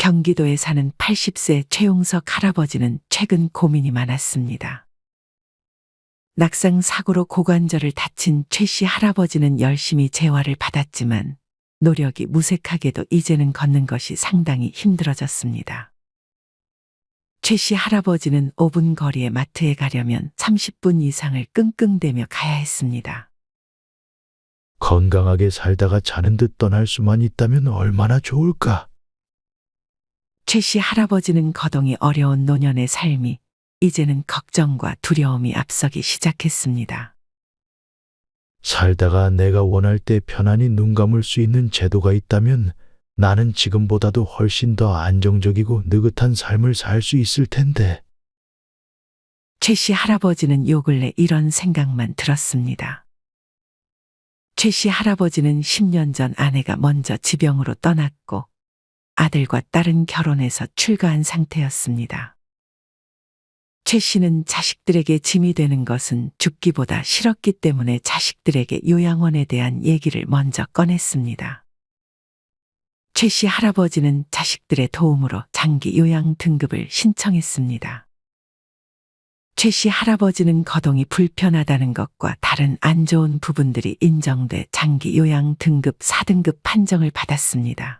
경기도에 사는 80세 최용석 할아버지는 최근 고민이 많았습니다. 낙상 사고로 고관절을 다친 최 씨 할아버지는 열심히 재활을 받았지만 노력이 무색하게도 이제는 걷는 것이 상당히 힘들어졌습니다. 최 씨 할아버지는 5분 거리의 마트에 가려면 30분 이상을 끙끙대며 가야 했습니다. 건강하게 살다가 자는 듯 떠날 수만 있다면 얼마나 좋을까? 최 씨 할아버지는 거동이 어려운 노년의 삶이 이제는 걱정과 두려움이 앞서기 시작했습니다. 살다가 내가 원할 때 편안히 눈 감을 수 있는 제도가 있다면 나는 지금보다도 훨씬 더 안정적이고 느긋한 삶을 살 수 있을 텐데. 최 씨 할아버지는 요 근래 이런 생각만 들었습니다. 최 씨 할아버지는 10년 전 아내가 먼저 지병으로 떠났고 아들과 딸은 결혼해서 출가한 상태였습니다. 최 씨는 자식들에게 짐이 되는 것은 죽기보다 싫었기 때문에 자식들에게 요양원에 대한 얘기를 먼저 꺼냈습니다. 최 씨 할아버지는 자식들의 도움으로 장기 요양 등급을 신청했습니다. 최 씨 할아버지는 거동이 불편하다는 것과 다른 안 좋은 부분들이 인정돼 장기 요양 등급 4등급 판정을 받았습니다.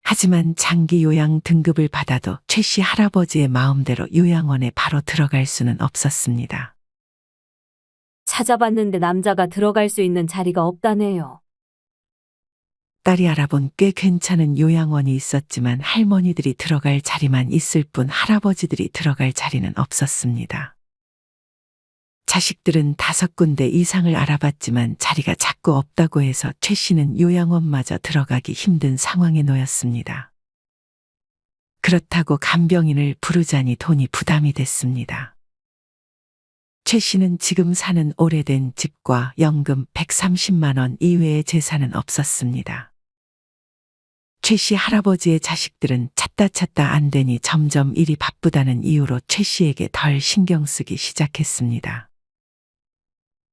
하지만 장기 요양 등급을 받아도 최 씨 할아버지의 마음대로 요양원에 바로 들어갈 수는 없었습니다. 찾아봤는데 남자가 들어갈 수 있는 자리가 없다네요. 딸이 알아본 꽤 괜찮은 요양원이 있었지만 할머니들이 들어갈 자리만 있을 뿐 할아버지들이 들어갈 자리는 없었습니다. 자식들은 5군데 이상을 알아봤지만 자리가 자꾸 없다고 해서 최 씨는 요양원마저 들어가기 힘든 상황에 놓였습니다. 그렇다고 간병인을 부르자니 돈이 부담이 됐습니다. 최 씨는 지금 사는 오래된 집과 연금 130만 원 이외의 재산은 없었습니다. 최 씨 할아버지의 자식들은 찾다 안 되니 점점 일이 바쁘다는 이유로 최 씨에게 덜 신경 쓰기 시작했습니다.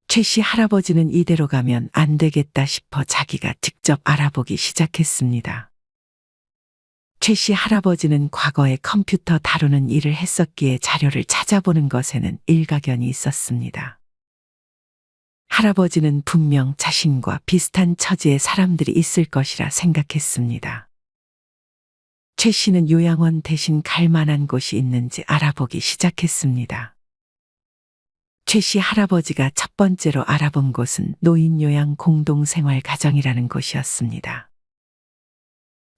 최 씨 할아버지는 이대로 가면 안 되겠다 싶어 자기가 직접 알아보기 시작했습니다. 최 씨 할아버지는 과거에 컴퓨터 다루는 일을 했었기에 자료를 찾아보는 것에는 일가견이 있었습니다. 할아버지는 분명 자신과 비슷한 처지의 사람들이 있을 것이라 생각했습니다. 최 씨는 요양원 대신 갈 만한 곳이 있는지 알아보기 시작했습니다. 최 씨 할아버지가 첫 번째로 알아본 곳은 노인요양 공동생활가정이라는 곳이었습니다.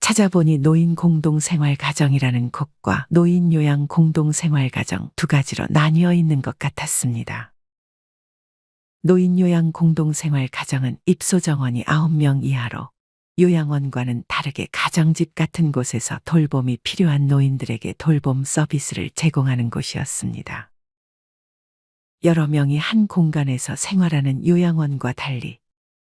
찾아보니 노인공동생활가정이라는 곳과 노인요양 공동생활가정 두 가지로 나뉘어 있는 것 같았습니다. 노인요양 공동생활가정은 입소 정원이 9명 이하로 요양원과는 다르게 가정집 같은 곳에서 돌봄이 필요한 노인들에게 돌봄 서비스를 제공하는 곳이었습니다. 여러 명이 한 공간에서 생활하는 요양원과 달리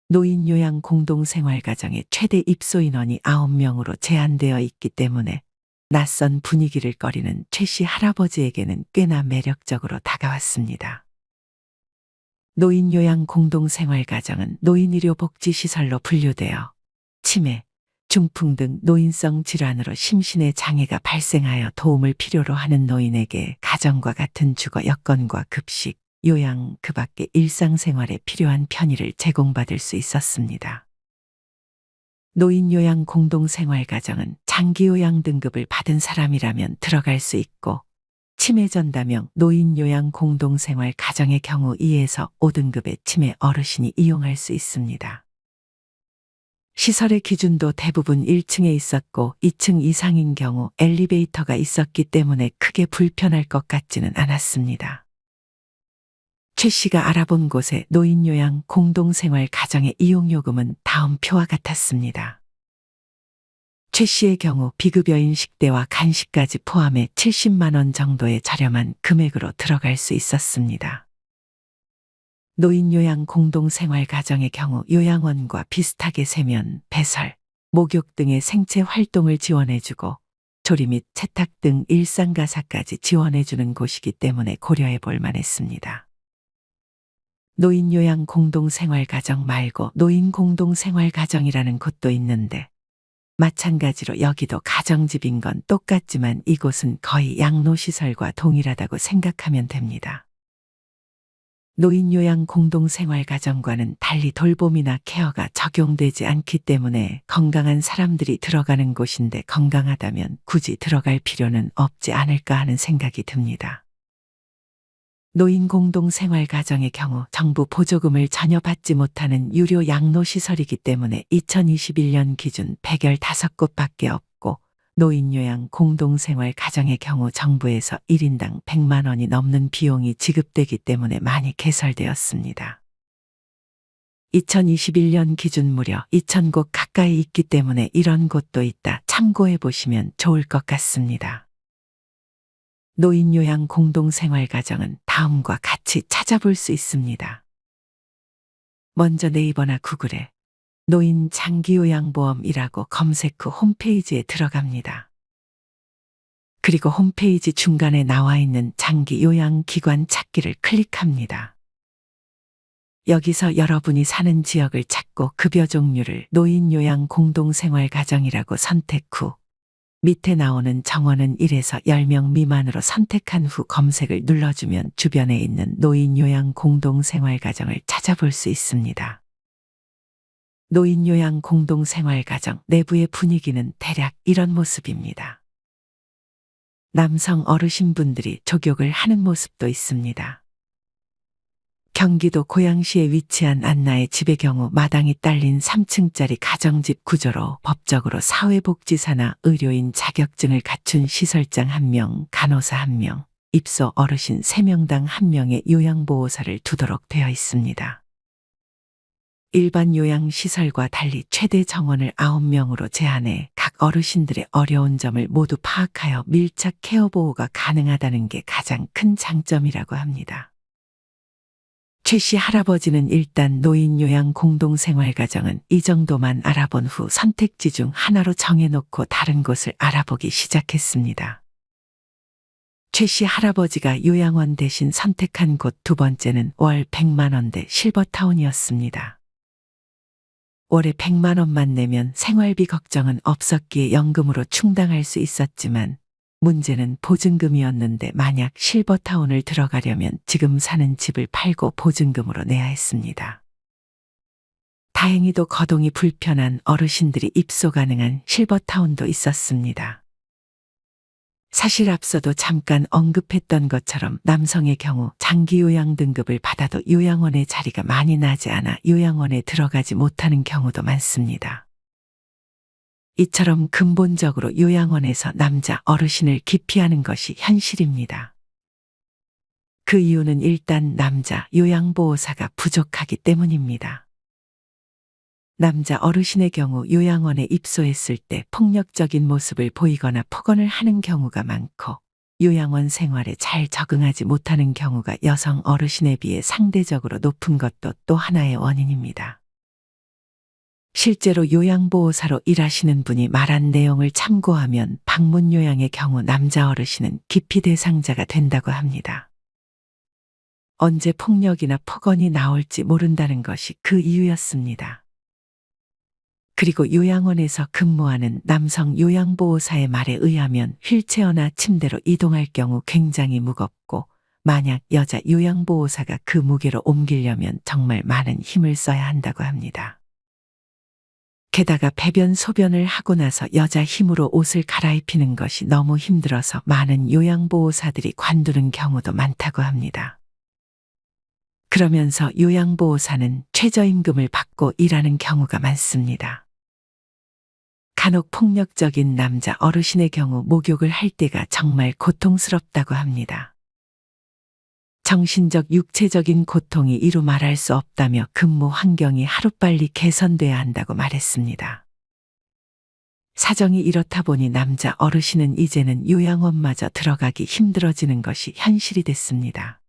노인요양 공동생활가정의 최대 입소 인원이 9명으로 제한되어 있기 때문에 낯선 분위기를 꺼리는 최 씨 할아버지에게는 꽤나 매력적으로 다가왔습니다. 노인요양 공동생활가정은 노인의료복지시설로 분류되어 치매, 중풍 등 노인성 질환으로 심신의 장애가 발생하여 도움을 필요로 하는 노인에게 가정과 같은 주거 여건과 급식, 요양, 그 밖에 일상생활에 필요한 편의를 제공받을 수 있었습니다. 노인요양 공동생활가정은 장기요양 등급을 받은 사람이라면 들어갈 수 있고 치매 전담형 노인요양 공동생활가정의 경우 2에서 5등급의 치매 어르신이 이용할 수 있습니다. 시설의 기준도 대부분 1층에 있었고 2층 이상인 경우 엘리베이터가 있었기 때문에 크게 불편할 것 같지는 않았습니다. 최 씨가 알아본 곳의 노인요양 공동생활 가정의 이용요금은 다음 표와 같았습니다. 최 씨의 경우 비급여인 식대와 간식까지 포함해 70만 원 정도의 저렴한 금액으로 들어갈 수 있었습니다. 노인요양 공동생활 가정의 경우 요양원과 비슷하게 세면, 배설, 목욕 등의 생체 활동을 지원해주고 조리 및 세탁 등 일상가사까지 지원해주는 곳이기 때문에 고려해 볼 만했습니다. 노인요양 공동생활가정 말고 노인공동생활가정이라는 곳도 있는데 마찬가지로 여기도 가정집인 건 똑같지만 이곳은 거의 양로시설과 동일하다고 생각하면 됩니다. 노인요양 공동생활가정과는 달리 돌봄이나 케어가 적용되지 않기 때문에 건강한 사람들이 들어가는 곳인데 건강하다면 굳이 들어갈 필요는 없지 않을까 하는 생각이 듭니다. 노인 공동생활가정의 경우 정부 보조금을 전혀 받지 못하는 유료 양로시설이기 때문에 2021년 기준 115곳밖에 없고 노인요양 공동생활가정의 경우 정부에서 1인당 100만 원이 넘는 비용이 지급되기 때문에 많이 개설되었습니다. 2021년 기준 무려 2,000곳 가까이 있기 때문에 이런 곳도 있다 참고해 보시면 좋을 것 같습니다. 노인요양 공동생활가정은 다음과 같이 찾아볼 수 있습니다. 먼저 네이버나 구글에 노인 장기요양보험이라고 검색 후 홈페이지에 들어갑니다. 그리고 홈페이지 중간에 나와 있는 장기요양기관 찾기를 클릭합니다. 여기서 여러분이 사는 지역을 찾고 급여 종류를 노인요양 공동생활가정이라고 선택 후 밑에 나오는 정원은 1에서 10명 미만으로 선택한 후 검색을 눌러주면 주변에 있는 노인요양 공동생활가정을 찾아볼 수 있습니다. 노인요양 공동생활가정 내부의 분위기는 대략 이런 모습입니다. 남성 어르신분들이 족욕을 하는 모습도 있습니다. 경기도 고양시에 위치한 안나의 집의 경우 마당이 딸린 3층짜리 가정집 구조로 법적으로 사회복지사나 의료인 자격증을 갖춘 시설장 1명, 간호사 1명, 입소 어르신 3명당 1명의 요양보호사를 두도록 되어 있습니다. 일반 요양시설과 달리 최대 정원을 9명으로 제한해 각 어르신들의 어려운 점을 모두 파악하여 밀착 케어 보호가 가능하다는 게 가장 큰 장점이라고 합니다. 최 씨 할아버지는 일단 노인요양 공동생활가정은 이 정도만 알아본 후 선택지 중 하나로 정해놓고 다른 곳을 알아보기 시작했습니다. 최 씨 할아버지가 요양원 대신 선택한 곳 두 번째는 월 100만 원대 실버타운이었습니다. 월에 100만 원만 내면 생활비 걱정은 없었기에 연금으로 충당할 수 있었지만 문제는 보증금이었는데 만약 실버타운을 들어가려면 지금 사는 집을 팔고 보증금으로 내야 했습니다. 다행히도 거동이 불편한 어르신들이 입소 가능한 실버타운도 있었습니다. 사실 앞서도 잠깐 언급했던 것처럼 남성의 경우 장기요양 등급을 받아도 요양원의 자리가 많이 나지 않아 요양원에 들어가지 못하는 경우도 많습니다. 이처럼 근본적으로 요양원에서 남자 어르신을 기피하는 것이 현실입니다. 그 이유는 일단 남자 요양보호사가 부족하기 때문입니다. 남자 어르신의 경우 요양원에 입소했을 때 폭력적인 모습을 보이거나 폭언을 하는 경우가 많고 요양원 생활에 잘 적응하지 못하는 경우가 여성 어르신에 비해 상대적으로 높은 것도 또 하나의 원인입니다. 실제로 요양보호사로 일하시는 분이 말한 내용을 참고하면 방문요양의 경우 남자 어르신은 기피 대상자가 된다고 합니다. 언제 폭력이나 폭언이 나올지 모른다는 것이 그 이유였습니다. 그리고 요양원에서 근무하는 남성 요양보호사의 말에 의하면 휠체어나 침대로 이동할 경우 굉장히 무겁고 만약 여자 요양보호사가 그 무게로 옮기려면 정말 많은 힘을 써야 한다고 합니다. 게다가 배변 소변을 하고 나서 여자 힘으로 옷을 갈아입히는 것이 너무 힘들어서 많은 요양보호사들이 관두는 경우도 많다고 합니다. 그러면서 요양보호사는 최저임금을 받고 일하는 경우가 많습니다. 간혹 폭력적인 남자 어르신의 경우 목욕을 할 때가 정말 고통스럽다고 합니다. 정신적, 육체적인 고통이 이루 말할 수 없다며 근무 환경이 하루빨리 개선돼야 한다고 말했습니다. 사정이 이렇다 보니 남자 어르신은 이제는 요양원마저 들어가기 힘들어지는 것이 현실이 됐습니다.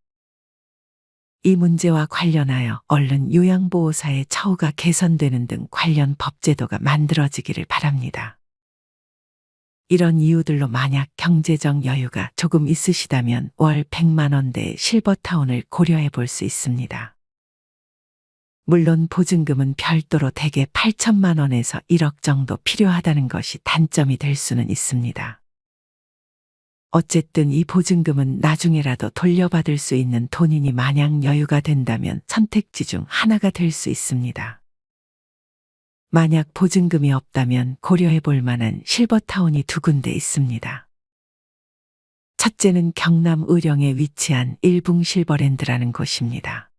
이 문제와 관련하여 얼른 요양보호사의 처우가 개선되는 등 관련 법제도가 만들어지기를 바랍니다. 이런 이유들로 만약 경제적 여유가 조금 있으시다면 월 100만 원대의 실버타운을 고려해 볼 수 있습니다. 물론 보증금은 별도로 대개 8천만 원에서 1억 정도 필요하다는 것이 단점이 될 수는 있습니다. 어쨌든 이 보증금은 나중에라도 돌려받을 수 있는 돈이니 만약 여유가 된다면 선택지 중 하나가 될 수 있습니다. 만약 보증금이 없다면 고려해 볼 만한 실버타운이 두 군데 있습니다. 첫째는 경남 의령에 위치한 일붕실버랜드라는 곳입니다.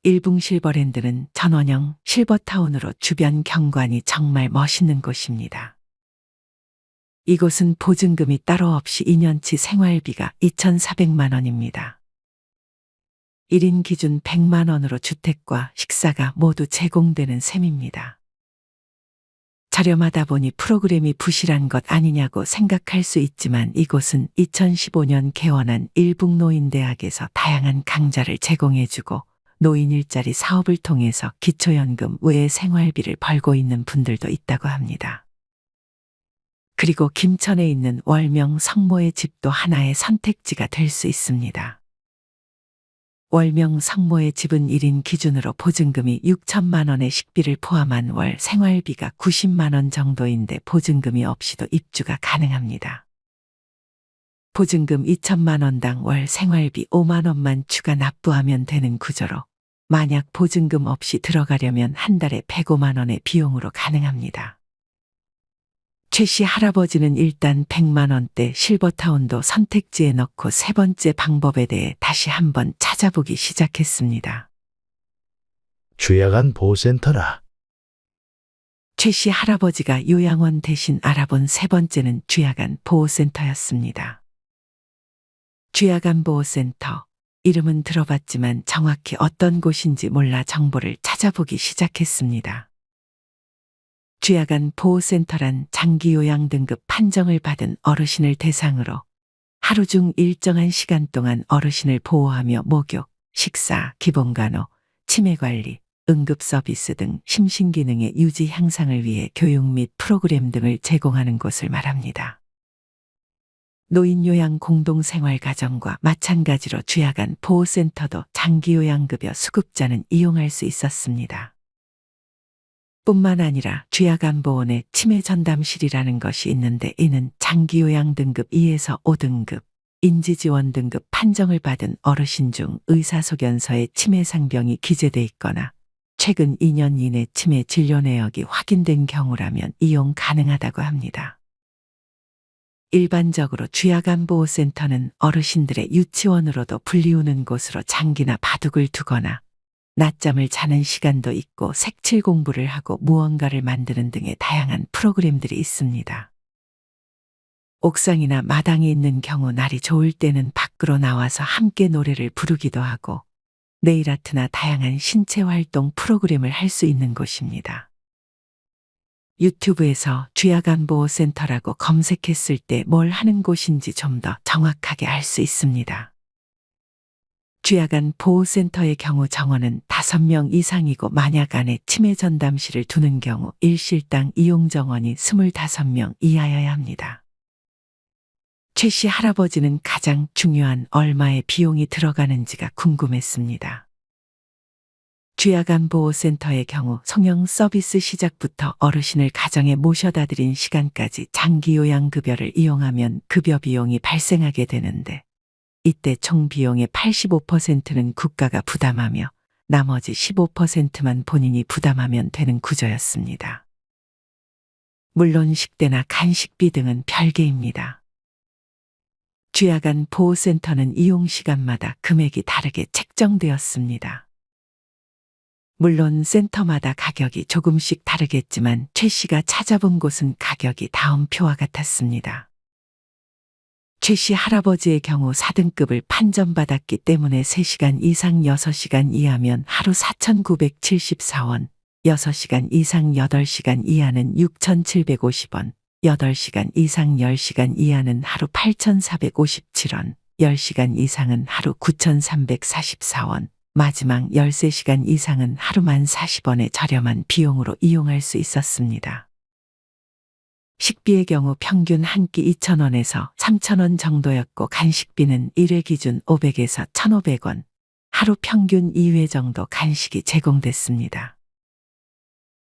일붕실버랜드는 전원형 실버타운으로 주변 경관이 정말 멋있는 곳입니다. 이곳은 보증금이 따로 없이 2년치 생활비가 2,400만 원입니다. 1인 기준 100만 원으로 주택과 식사가 모두 제공되는 셈입니다. 저렴하다 보니 프로그램이 부실한 것 아니냐고 생각할 수 있지만 이곳은 2015년 개원한 일북노인대학에서 다양한 강좌를 제공해주고 노인 일자리 사업을 통해서 기초연금 외에 생활비를 벌고 있는 분들도 있다고 합니다. 그리고 김천에 있는 월명 성모의 집도 하나의 선택지가 될 수 있습니다. 월명 성모의 집은 1인 기준으로 보증금이 6천만 원의 식비를 포함한 월 생활비가 90만 원 정도인데 보증금이 없이도 입주가 가능합니다. 보증금 2천만 원당 월 생활비 5만 원만 추가 납부하면 되는 구조로 만약 보증금 없이 들어가려면 한 달에 105만 원의 비용으로 가능합니다. 최 씨 할아버지는 일단 100만 원대 실버타운도 선택지에 넣고 세 번째 방법에 대해 다시 한번 찾아보기 시작했습니다. 주야간 보호센터라. 최 씨 할아버지가 요양원 대신 알아본 세 번째는 주야간 보호센터였습니다. 주야간 보호센터, 이름은 들어봤지만 정확히 어떤 곳인지 몰라 정보를 찾아보기 시작했습니다. 주야간 보호센터란 장기요양 등급 판정을 받은 어르신을 대상으로 하루 중 일정한 시간 동안 어르신을 보호하며 목욕, 식사, 기본간호, 치매관리, 응급서비스 등 심신기능의 유지 향상을 위해 교육 및 프로그램 등을 제공하는 곳을 말합니다. 노인요양 공동생활가정과 마찬가지로 주야간 보호센터도 장기요양급여 수급자는 이용할 수 있었습니다. 뿐만 아니라 주야간 보온의 치매 전담실이라는 것이 있는데 이는 장기요양 등급 2에서 5등급, 인지지원 등급 판정을 받은 어르신 중 의사소견서에 치매 상병이 기재돼 있거나 최근 2년 이내 치매 진료 내역이 확인된 경우라면 이용 가능하다고 합니다. 일반적으로 주야간 보호센터는 어르신들의 유치원으로도 불리우는 곳으로 장기나 바둑을 두거나 낮잠을 자는 시간도 있고 색칠 공부를 하고 무언가를 만드는 등의 다양한 프로그램들이 있습니다. 옥상이나 마당이 있는 경우 날이 좋을 때는 밖으로 나와서 함께 노래를 부르기도 하고 네일아트나 다양한 신체 활동 프로그램을 할 수 있는 곳입니다. 유튜브에서 주야간 보호센터라고 검색했을 때 뭘 하는 곳인지 좀 더 정확하게 알 수 있습니다. 주야간 보호센터의 경우 정원은 5명 이상이고 만약 안에 치매 전담실을 두는 경우 일실당 이용 정원이 25명 이하여야 합니다. 최 씨 할아버지는 가장 중요한 얼마의 비용이 들어가는지가 궁금했습니다. 주야간 보호센터의 경우 성형 서비스 시작부터 어르신을 가정에 모셔다 드린 시간까지 장기요양급여를 이용하면 급여 비용이 발생하게 되는데 이때 총 비용의 85%는 국가가 부담하며 나머지 15%만 본인이 부담하면 되는 구조였습니다. 물론 식대나 간식비 등은 별개입니다. 주야간 보호센터는 이용 시간마다 금액이 다르게 책정되었습니다. 물론 센터마다 가격이 조금씩 다르겠지만 최 씨가 찾아본 곳은 가격이 다음 표와 같았습니다. 최 씨 할아버지의 경우 4등급을 판정받았기 때문에 3시간 이상 6시간 이하면 하루 4,974원, 6시간 이상 8시간 이하는 6,750원, 8시간 이상 10시간 이하는 하루 8,457원, 10시간 이상은 하루 9,344원, 마지막 13시간 이상은 하루만 40원의 저렴한 비용으로 이용할 수 있었습니다. 식비의 경우 평균 한 끼 2,000원에서 3,000원 정도였고 간식비는 1회 기준 500에서 1,500원, 하루 평균 2회 정도 간식이 제공됐습니다.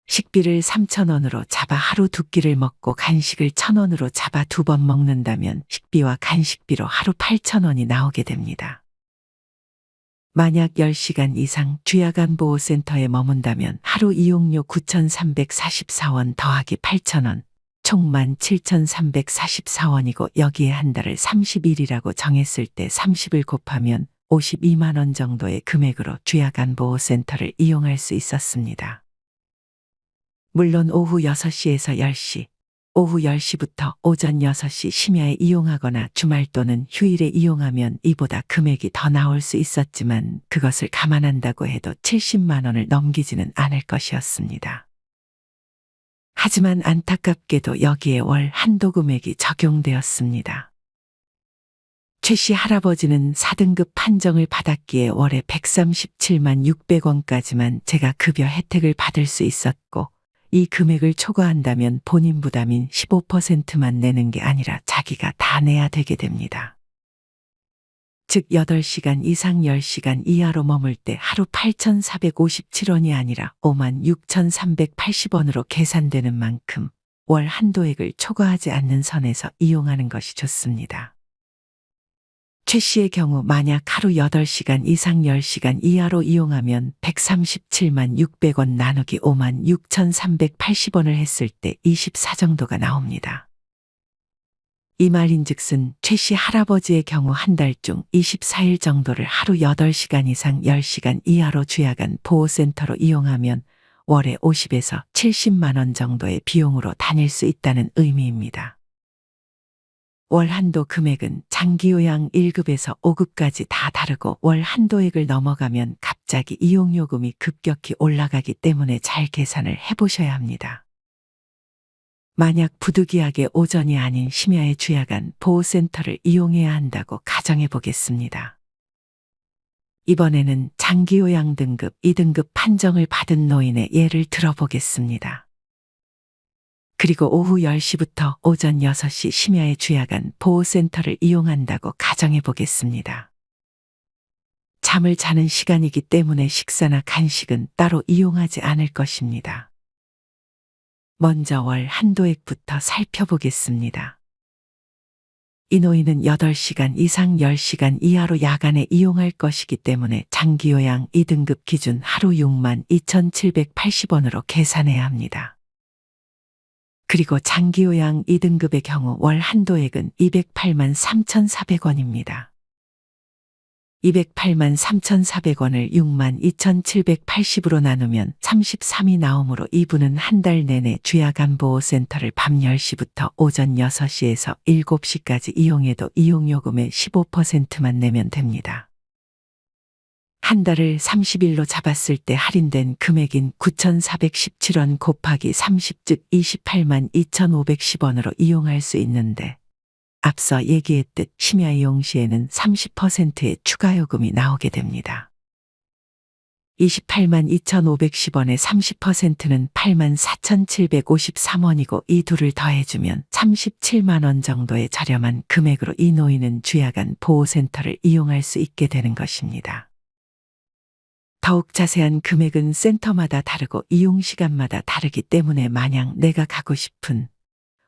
식비를 3,000원으로 잡아 하루 2끼를 먹고 간식을 1,000원으로 잡아 2번 먹는다면 식비와 간식비로 하루 8,000원이 나오게 됩니다. 만약 10시간 이상 주야간 보호센터에 머문다면 하루 이용료 9,344원 더하기 8,000원, 총 17,344원이고 여기에 한 달을 30일이라고 정했을 때 30을 곱하면 52만 원 정도의 금액으로 주야간 보호센터를 이용할 수 있었습니다. 물론 오후 6시에서 10시, 오후 10시부터 오전 6시 심야에 이용하거나 주말 또는 휴일에 이용하면 이보다 금액이 더 나올 수 있었지만 그것을 감안한다고 해도 70만 원을 넘기지는 않을 것이었습니다. 하지만 안타깝게도 여기에 월 한도 금액이 적용되었습니다. 최 씨 할아버지는 4등급 판정을 받았기에 월에 137만 600원까지만 제가 급여 혜택을 받을 수 있었고 이 금액을 초과한다면 본인 부담인 15%만 내는 게 아니라 자기가 다 내야 되게 됩니다. 즉 8시간 이상 10시간 이하로 머물 때 하루 8,457원이 아니라 56,380원으로 계산되는 만큼 월 한도액을 초과하지 않는 선에서 이용하는 것이 좋습니다. 최 씨의 경우 만약 하루 8시간 이상 10시간 이하로 이용하면 137만 600원 나누기 5만 6,380원을 했을 때 24 정도가 나옵니다. 이 말인즉슨 최 씨 할아버지의 경우 한 달 중 24일 정도를 하루 8시간 이상 10시간 이하로 주야간 보호센터로 이용하면 월에 50에서 70만 원 정도의 비용으로 다닐 수 있다는 의미입니다. 월 한도 금액은 장기요양 1급에서 5급까지 다 다르고 월 한도액을 넘어가면 갑자기 이용요금이 급격히 올라가기 때문에 잘 계산을 해보셔야 합니다. 만약 부득이하게 오전이 아닌 심야에 주야간 보호센터를 이용해야 한다고 가정해 보겠습니다. 이번에는 장기요양 등급 2등급 판정을 받은 노인의 예를 들어보겠습니다. 그리고 오후 10시부터 오전 6시 심야에 주야간 보호센터를 이용한다고 가정해 보겠습니다. 잠을 자는 시간이기 때문에 식사나 간식은 따로 이용하지 않을 것입니다. 먼저 월 한도액부터 살펴보겠습니다. 이 노인은 8시간 이상 10시간 이하로 야간에 이용할 것이기 때문에 장기요양 2등급 기준 하루 6만 2,780원으로 계산해야 합니다. 그리고 장기요양 2등급의 경우 월 한도액은 208만 3,400원입니다. 208만 3,400원을 6만 2,780으로 나누면 33이 나오므로 이분은 한 달 내내 주야간 보호센터를 밤 10시부터 오전 6시에서 7시까지 이용해도 이용요금의 15%만 내면 됩니다. 한 달을 30일로 잡았을 때 할인된 금액인 9,417원 곱하기 30 즉 28만 2,510원으로 이용할 수 있는데 앞서 얘기했듯 심야 이용 시에는 30%의 추가 요금이 나오게 됩니다. 28만 2,510원의 30%는 8만 4,753원이고 이 둘을 더해주면 37만 원 정도의 저렴한 금액으로 이 노인은 주야간 보호센터를 이용할 수 있게 되는 것입니다. 더욱 자세한 금액은 센터마다 다르고 이용 시간마다 다르기 때문에 마냥 내가 가고 싶은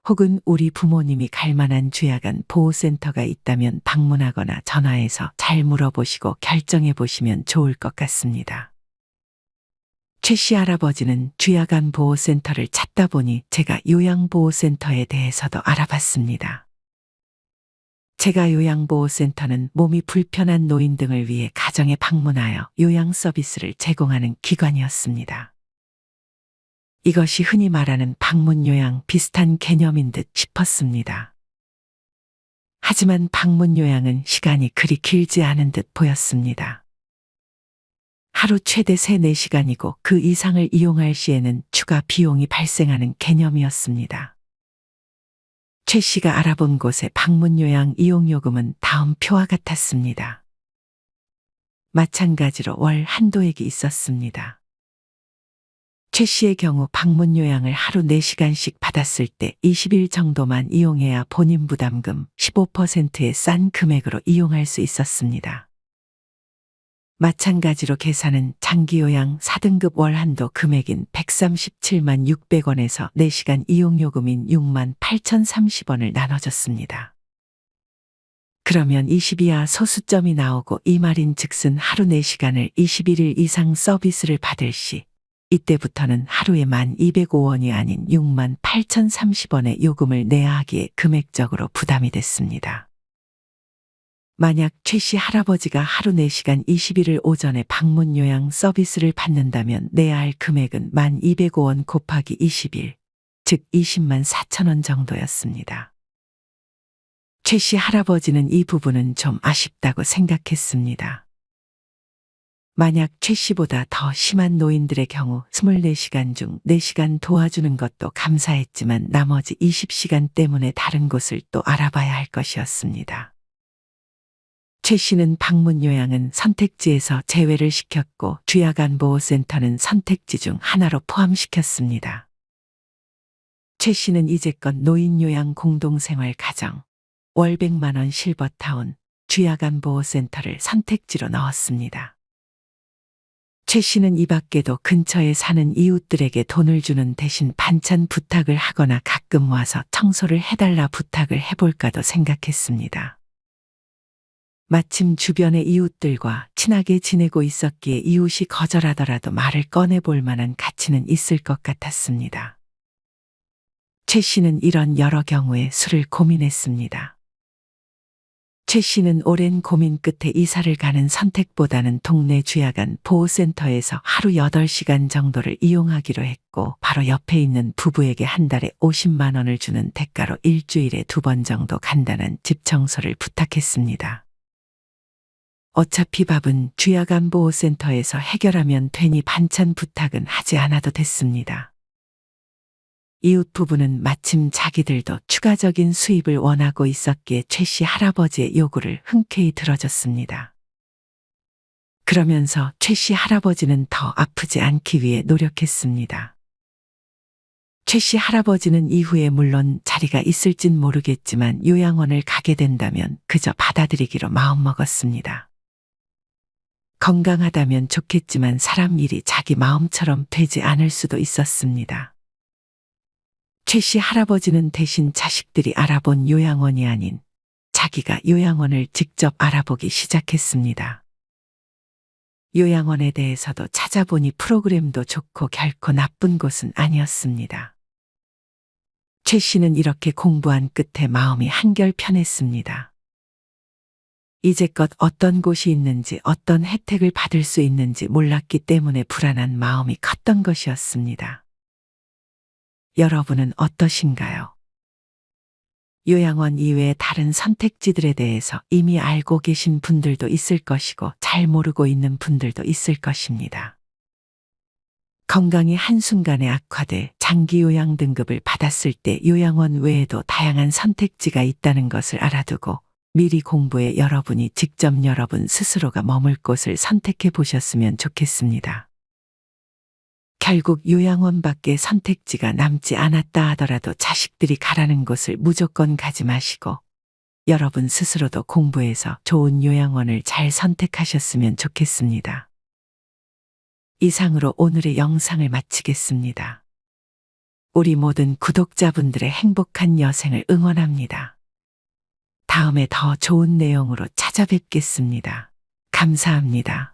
혹은 우리 부모님이 갈 만한 주야간 보호센터가 있다면 방문하거나 전화해서 잘 물어보시고 결정해 보시면 좋을 것 같습니다. 최 씨 할아버지는 주야간 보호센터를 찾다 보니 제가 요양보호센터에 대해서도 알아봤습니다. 제가 요양보호센터는 몸이 불편한 노인 등을 위해 가정에 방문하여 요양 서비스를 제공하는 기관이었습니다. 이것이 흔히 말하는 방문요양 비슷한 개념인 듯 싶었습니다. 하지만 방문요양은 시간이 그리 길지 않은 듯 보였습니다. 하루 최대 3-4시간이고 그 이상을 이용할 시에는 추가 비용이 발생하는 개념이었습니다. 최 씨가 알아본 곳의 방문요양 이용요금은 다음 표와 같았습니다. 마찬가지로 월 한도액이 있었습니다. 최 씨의 경우 방문 요양을 하루 4시간씩 받았을 때 20일 정도만 이용해야 본인 부담금 15%의 싼 금액으로 이용할 수 있었습니다. 마찬가지로 계산은 장기요양 4등급 월한도 금액인 137만 600원에서 4시간 이용요금인 6만 8,030원을 나눠줬습니다. 그러면 20이하 소수점이 나오고 이 말인 즉슨 하루 4시간을 21일 이상 서비스를 받을 시 이때부터는 하루에 1,205원이 아닌 6만 8,030원의 요금을 내야 하기에 금액적으로 부담이 됐습니다. 만약 최 씨 할아버지가 하루 4시간 21일 오전에 방문 요양 서비스를 받는다면 내야 할 금액은 1,205원 곱하기 20일, 즉 20만 4천원 정도였습니다. 최 씨 할아버지는 이 부분은 좀 아쉽다고 생각했습니다. 만약 최 씨보다 더 심한 노인들의 경우 24시간 중 4시간 도와주는 것도 감사했지만 나머지 20시간 때문에 다른 곳을 또 알아봐야 할 것이었습니다. 최 씨는 방문 요양은 선택지에서 제외를 시켰고 주야간보호센터는 선택지 중 하나로 포함시켰습니다. 최 씨는 이제껏 노인요양 공동생활 가정, 월 100만 원 실버타운, 주야간보호센터를 선택지로 넣었습니다. 최 씨는 이 밖에도 근처에 사는 이웃들에게 돈을 주는 대신 반찬 부탁을 하거나 가끔 와서 청소를 해달라 부탁을 해볼까도 생각했습니다. 마침 주변의 이웃들과 친하게 지내고 있었기에 이웃이 거절하더라도 말을 꺼내볼 만한 가치는 있을 것 같았습니다. 최 씨는 이런 여러 경우에 수를 고민했습니다. 최 씨는 오랜 고민 끝에 이사를 가는 선택보다는 동네 주야간 보호센터에서 하루 8시간 정도를 이용하기로 했고 바로 옆에 있는 부부에게 한 달에 50만 원을 주는 대가로 일주일에 2번 정도 간단한 집 청소를 부탁했습니다. 어차피 밥은 주야간 보호센터에서 해결하면 되니 반찬 부탁은 하지 않아도 됐습니다. 이웃 부부는 마침 자기들도 추가적인 수입을 원하고 있었기에 최 씨 할아버지의 요구를 흔쾌히 들어줬습니다. 그러면서 최 씨 할아버지는 더 아프지 않기 위해 노력했습니다. 최 씨 할아버지는 이후에 물론 자리가 있을진 모르겠지만 요양원을 가게 된다면 그저 받아들이기로 마음먹었습니다. 건강하다면 좋겠지만 사람 일이 자기 마음처럼 되지 않을 수도 있었습니다. 최 씨 할아버지는 대신 자식들이 알아본 요양원이 아닌 자기가 요양원을 직접 알아보기 시작했습니다. 요양원에 대해서도 찾아보니 프로그램도 좋고 결코 나쁜 곳은 아니었습니다. 최 씨는 이렇게 공부한 끝에 마음이 한결 편했습니다. 이제껏 어떤 곳이 있는지 어떤 혜택을 받을 수 있는지 몰랐기 때문에 불안한 마음이 컸던 것이었습니다. 여러분은 어떠신가요? 요양원 이외의 다른 선택지들에 대해서 이미 알고 계신 분들도 있을 것이고 잘 모르고 있는 분들도 있을 것입니다. 건강이 한순간에 악화돼 장기 요양 등급을 받았을 때 요양원 외에도 다양한 선택지가 있다는 것을 알아두고 미리 공부해 여러분이 직접 여러분 스스로가 머물 곳을 선택해 보셨으면 좋겠습니다. 결국 요양원 밖에 선택지가 남지 않았다 하더라도 자식들이 가라는 곳을 무조건 가지 마시고 여러분 스스로도 공부해서 좋은 요양원을 잘 선택하셨으면 좋겠습니다. 이상으로 오늘의 영상을 마치겠습니다. 우리 모든 구독자분들의 행복한 여생을 응원합니다. 다음에 더 좋은 내용으로 찾아뵙겠습니다. 감사합니다.